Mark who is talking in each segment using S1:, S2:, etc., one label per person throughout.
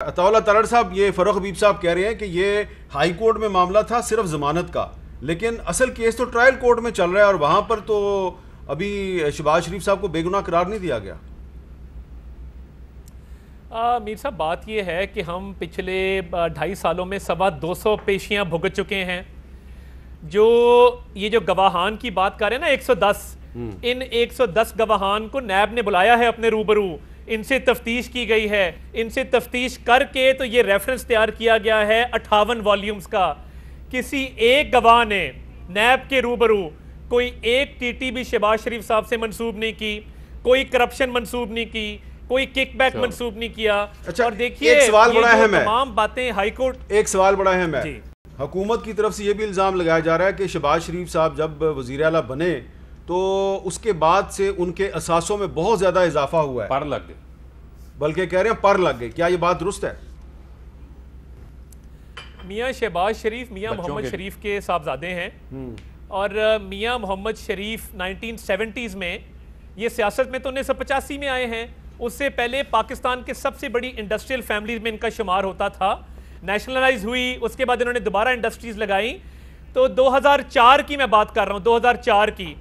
S1: عطاءاللہ ترڑ صاحب، یہ فاروق حبیب صاحب کہہ رہے ہیں کہ یہ ہائی کورٹ میں معاملہ تھا صرف ضمانت کا، لیکن اصل کیس تو ٹرائل کورٹ میں چل رہا ہے اور وہاں پر تو ابھی شہباز شریف صاحب کو بے گناہ قرار نہیں دیا گیا۔
S2: میر صاحب، بات یہ ہے کہ ہم پچھلے 2.5 سالوں میں 250 پیشیاں بھگت چکے ہیں۔ یہ جو گواہان کی بات کر رہے ہیں نا 110، ان 110 گواہان کو نیب نے بلایا ہے اپنے روبرو، ان سے تفتیش کی گئی ہے، ان سے تفتیش کر کے تو یہ ریفرنس تیار کیا گیا ہے 58 والیومز کا۔ کسی ایک گواہ نے نیب کے روبرو کوئی ایک ٹی ٹی بھی شہباز شریف صاحب سے منسوب نہیں کی، کوئی کرپشن منسوب نہیں کی، کوئی کک بیک منسوب نہیں کیا۔ اور دیکھیے
S1: ایک سوال بڑا اہم ہے،
S2: تمام باتیں ہائی کورٹ،
S1: ایک سوال بڑا اہم ہے، حکومت کی طرف سے یہ بھی الزام لگایا جا رہا ہے کہ شہباز شریف صاحب جب وزیر اعلیٰ بنے تو اس کے بعد سے ان کے اثاثوں میں بہت زیادہ اضافہ ہوا ہے،
S3: پر لگ گئے،
S1: بلکہ کہہ رہے ہیں پر لگ گئے۔ کیا یہ بات درست ہے؟
S2: میاں شہباز شریف میاں محمد شریف کے صاحبزادے ہیں، اور میاں محمد شریف 1970s میں، یہ سیاست میں تو 1985 میں آئے ہیں، اس سے پہلے پاکستان کے سب سے بڑی انڈسٹریل فیملیز میں ان کا شمار ہوتا تھا۔ نیشنلائز ہوئی، اس کے بعد انہوں نے دوبارہ انڈسٹریز لگائیں، تو 2004 کی میں بات کر رہا ہوں، 2004 کی۔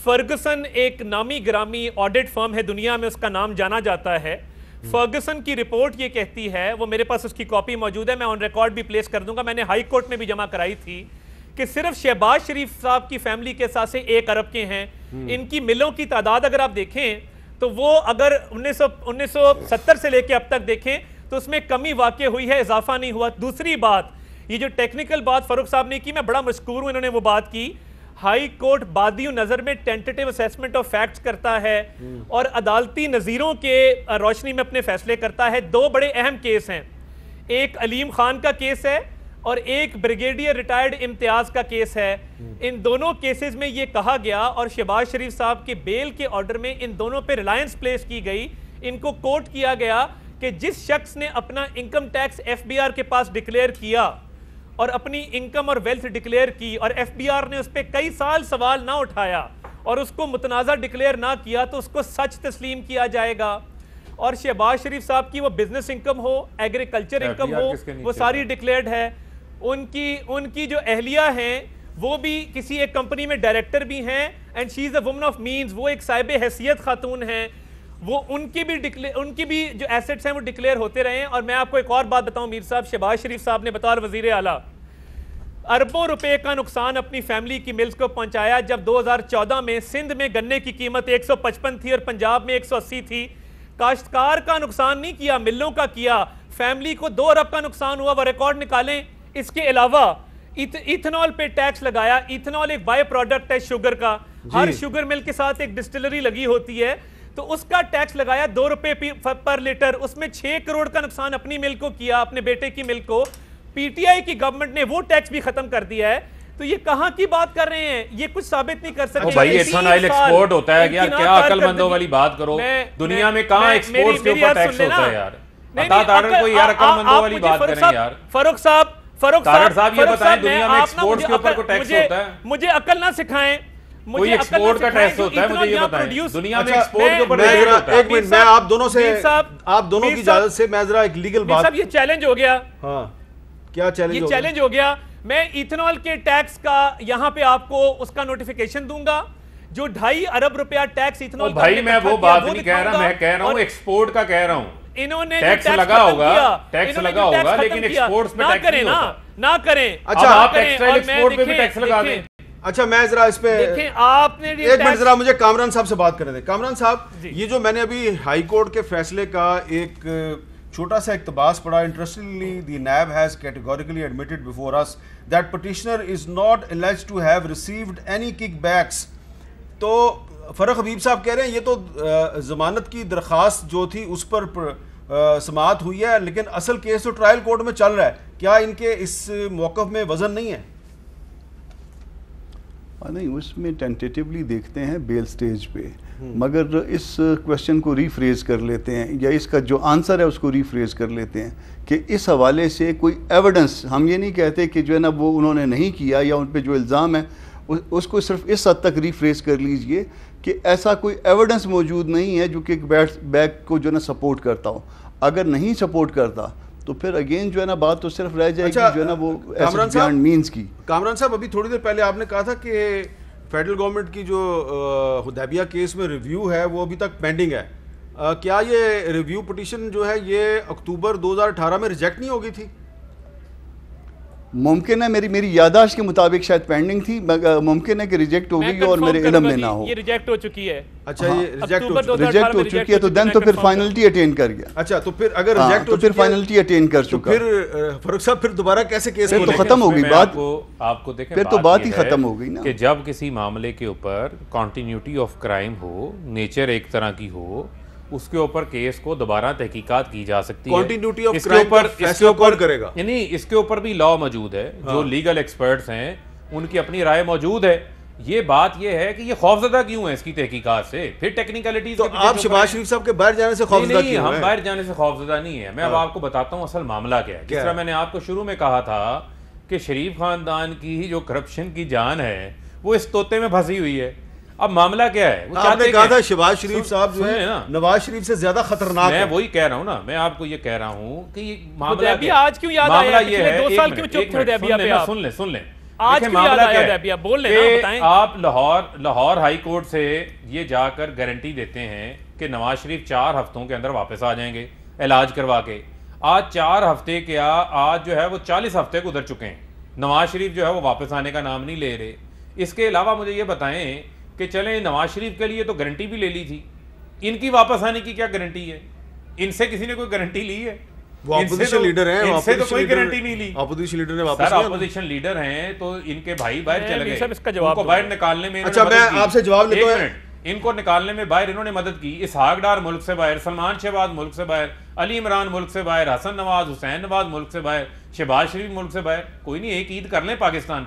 S2: فرگسن ایک نامی گرامی آڈٹ فرم ہے دنیا میں، اس کا نام جانا جاتا ہے۔ فرگسن کی رپورٹ یہ کہتی ہے، وہ میرے پاس اس کی کاپی موجود ہے، میں آن ریکارڈ بھی پلیس کر دوں گا، میں نے ہائی کورٹ میں بھی جمع کرائی تھی، کہ صرف شہباز شریف صاحب کی فیملی کے ساتھ سے 1 ارب کے ہیں۔ ان کی ملوں کی تعداد اگر آپ دیکھیں تو وہ اگر 1970 سے لے کے اب تک دیکھیں تو اس میں کمی واقع ہوئی ہے، اضافہ نہیں ہوا۔ دوسری بات، یہ جو ٹیکنیکل بات فاروق صاحب نے کی، میں بڑا مشکور ہوں انہوں نے وہ بات کی۔ ہائی کورٹ بادی و نظر میں ٹینٹیٹیو اسیسمنٹ آف فیکٹس کرتا ہے اور عدالتی نظیروں کے روشنی میں اپنے فیصلے کرتا ہے۔ 2 بڑے اہم کیس ہیں، ایک علیم خان کا کیس ہے اور ایک بریگیڈیئر ریٹائرڈ امتیاز کا کیس ہے۔ ان دونوں کیسز میں یہ کہا گیا اور شہباز شریف صاحب کے بیل کے آرڈر میں ان دونوں پہ ریلائنس پلیس کی گئی، ان کو کوٹ کیا گیا کہ جس شخص نے اپنا income tax F B R کے پاس ڈکلیئر کیا اور اپنی انکم اور ویلتھ ڈکلیئر کی اور ایف بی آر نے اس پہ کئی سال سوال نہ اٹھایا اور اس کو متنازع ڈکلیئر نہ کیا تو اس کو سچ تسلیم کیا جائے گا۔ اور شہباز شریف صاحب کی وہ بزنس انکم ہو، ایگریکلچر انکم ہو، وہ ساری ڈکلیئرڈ ہے۔ ان کی جو اہلیہ ہیں وہ بھی کسی ایک کمپنی میں ڈائریکٹر بھی ہیں، and she is a woman of means, وہ ایک صاحب حیثیت خاتون ہیں، وہ ان کی بھی جو ایسٹس ہیں وہ ڈکلیئر ہوتے رہے ہیں۔ اور میں آپ کو ایک اور بات بتاؤں میر صاحب، شہباز شریف صاحب نے بطور وزیر اعلیٰ اربوں روپے کا نقصان اپنی فیملی کی ملز کو پہنچایا جب 2014 میں سندھ میں گنے کی قیمت 155 تھی اور پنجاب میں 180 تھی۔ کاشتکار کا نقصان نہیں کیا، ملوں کا کیا۔ فیملی کو 2 ارب کا نقصان ہوا، وہ ریکارڈ نکالیں۔ اس کے علاوہ ایتھنول پہ ٹیکس لگایا۔ ایتھنول ایک بائی پروڈکٹ ہے شوگر کا، ہر شوگر مل کے ساتھ ایک ڈسٹلری لگی ہوتی ہے، تو اس کا ٹیکس لگایا 2 روپے پر لیٹر۔ اس میں 6 کروڑ کا نقصان اپنی مل کو کیا، اپنے بیٹے کی مل کو۔ پی ٹی آئی کی گورنمنٹ نے وہ ٹیکس بھی ختم کر دیا ہے۔ تو یہ کہاں کی بات کر رہے ہیں؟ یہ کچھ ثابت نہیں کر سکتے۔
S3: بھائی ایتھنول ایکسپورٹ ہوتا ہے یار، کیا عقل مندوں والی بات کرو، دنیا میں کہاں ایکسپورٹس کے اوپر ٹیکس ہوتا ہے یار؟ عطا تارڑ کوئی یار عقل مندوں والی بات کریں یار۔
S2: فاروق صاحب
S3: یہ بتائیں دنیا میں ایکسپورٹس کے اوپر کوئی ٹیکس ہوتا ہے؟
S2: مجھے عقل نہ سکھائیں،
S3: کوئی ایکسپورٹ کا ٹیکس ہوتا ہے؟ مجھے یہ بتائیں دنیا میں ایکسپورٹ کے اوپر
S1: ٹیکس ہوتا ہے؟ ایک منٹ، میں آپ دونوں کی اجازت سے میں ذرا ایک لیگل بات،
S2: صاحب یہ چیلنج ہو گیا۔
S1: ہاں کیا چیلنج؟
S2: یہ چیلنج ہو گیا۔ میں ایتھنول کے ٹیکس کا یہاں پہ آپ کو اس کا نوٹیفیکیشن دوں گا، جو 2.5 ارب روپیہ ٹیکس ایتھنول کا۔
S3: بھائی میں وہ بات نہیں کہہ رہا، میں کہہ رہا ہوں ایکسپورٹ کا کہہ رہا ہوں۔
S2: انہوں نے
S3: ٹیکس لگا ہوگا لیکن ایکسپورٹس پہ ٹیکس نہیں ہوتا۔
S2: نہ کریں۔
S3: اچھا آپ ٹیکسٹائل ایکسپورٹ پہ بھی ٹیکس لگا دیں۔
S1: اچھا میں ذرا اس پہ ایک منٹ ذرا مجھے کامران صاحب سے بات کرنے دیں۔ کامران صاحب، یہ جو میں نے ابھی ہائی کورٹ کے فیصلے کا ایک چھوٹا سا اقتباس پڑھا، interestingly the NAB has categorically admitted before us that petitioner is not alleged to have received any kickbacks۔ تو فاروق حبیب صاحب کہہ رہے ہیں یہ تو ضمانت کی درخواست جو تھی اس پر سماعت ہوئی ہے، لیکن اصل کیس تو ٹرائل کورٹ میں چل رہا ہے۔ کیا ان کے اس موقف میں وزن نہیں ہے؟
S4: نہیں، اس میں ٹینٹیٹیولی دیکھتے ہیں بیل سٹیج پہ، مگر اس کویسچن کو ریفریز کر لیتے ہیں، یا اس کا جو آنسر ہے اس کو ریفریز کر لیتے ہیں کہ اس حوالے سے کوئی ایویڈنس، ہم یہ نہیں کہتے کہ جو ہے نا وہ انہوں نے نہیں کیا یا ان پہ جو الزام ہے اس کو صرف اس حد تک ریفریز کر لیجئے کہ ایسا کوئی ایویڈنس موجود نہیں ہے جو کہ بیک کو جو ہے نا سپورٹ کرتا ہو۔ اگر نہیں سپورٹ کرتا تو پھر اگین جو ہے نا بات تو صرف رہ جائے گی جو ہے نا وہ بیانڈ مینز کی.
S1: کامران صاحب ابھی تھوڑی دیر پہلے آپ نے کہا تھا کہ فیڈرل گورنمنٹ کی جو حدیبیہ کیس میں ریویو ہے وہ ابھی تک پینڈنگ ہے. کیا یہ ریویو پٹیشن جو ہے یہ اکتوبر 2018 میں ریجیکٹ نہیں ہوگی تھی؟
S4: ممکن ہے میری یادداشت کے مطابق شاید پینڈنگ تھی, ممکن ہے کہ ریجیکٹ ہو گئی اور میرے علم میں نہ ہو.
S2: یہ ریجیکٹ ہو چکی ہے.
S1: اچھا یہ
S4: ریجیکٹ ہو چکی ہے تو دین تو پھر فائنلٹی اٹین کر گیا.
S1: اچھا تو پھر اگر ریجیکٹ ہو
S4: پھر فائنلٹی اٹین کر چکا
S1: پھر فاروق صاحب پھر دوبارہ کیسے کیس
S4: تو ختم ہو گئی بات.
S3: آپ کو دیکھیں
S4: پھر تو بات ہی ختم ہو گئی نا
S3: کہ جب کسی معاملے کے اوپر continuity of crime who, nature ایک طرح کی ہو, اس کے اوپر کیس کو دوبارہ تحقیقات کی جا سکتی ہے.
S1: کنٹینیوٹی آف کرائم کا فیصلہ کون کرے گا؟
S3: یعنی اس کے اوپر بھی لا موجود ہے, جو لیگل ایکسپرٹس ہیں ان کی اپنی رائے موجود ہے. یہ بات یہ ہے کہ یہ خوفزدہ کیوں ہے اس کی تحقیقات سے, پھر ٹیکنیکلٹیز.
S1: تو آپ شہباز شریف صاحب کے باہر جانے سے خوفزدہ کیوں ہیں؟
S3: ہم باہر جانے سے خوفزدہ نہیں ہے. میں اب آپ کو بتاتا ہوں اصل معاملہ کیا ہے. جس طرح میں نے آپ کو شروع میں کہا تھا کہ شریف خاندان کی جو کرپشن کی جان ہے وہ اس طوطے میں پھنسی ہوئی ہے. اب معاملہ کیا ہے؟
S1: آپ نے کہا تھا شہباز شریف صاحب جو ہے نواز شریف سے زیادہ خطرناک ہے.
S3: میں وہی کہہ رہا ہوں نا, میں آپ کو یہ کہہ رہا ہوں کہ یہ معاملہ
S2: آج کیوں یاد آیا ہے؟ پچھلے 2 سال کیوں چپ تھے حدیبیہ پہ؟
S3: سن لیں
S2: آج کیوں یاد آیا حدیبیہ؟ بول لیں نا, بتائیں.
S3: آپ لاہور ہائی کورٹ سے یہ جا کر گارنٹی دیتے ہیں کہ نواز شریف 4 ہفتوں کے اندر واپس آ جائیں گے علاج کروا کے. آج 4 ہفتے کیا, آج جو ہے وہ 40 ہفتے گزر چکے ہیں. نواز شریف جو ہے وہ واپس آنے کا نام نہیں لے رہے. اس کے علاوہ مجھے یہ بتائیں کہ چلیں نواز شریف کے لیے تو گارنٹی بھی لے لی تھی, ان کی واپس آنے کی کیا گارنٹی ہے؟ ان سے کسی نے کوئی گارنٹی لی ہے؟
S1: وہ اپوزیشن لیڈر ہیں,
S3: ان سے تو کوئی گارنٹی نہیں لی.
S1: اپوزیشن لیڈر نے
S3: واپس سر اپوزیشن لیڈر ہیں تو ان کے بھائی باہر چلے گئے, ان کو باہر نکالنے میں.
S1: اچھا میں آپ سے جواب لیتا ہوں.
S3: ان کو نکالنے میں باہر انہوں نے مدد کی. اسحاق ڈار ملک سے باہر, سلمان شہباز ملک سے باہر, علی عمران ملک سے باہر, حسن نواز, حسین نواز ملک سے باہر, شہباز شریف ملک سے باہر. کوئی نہیں, ایک عید کر لیں پاکستان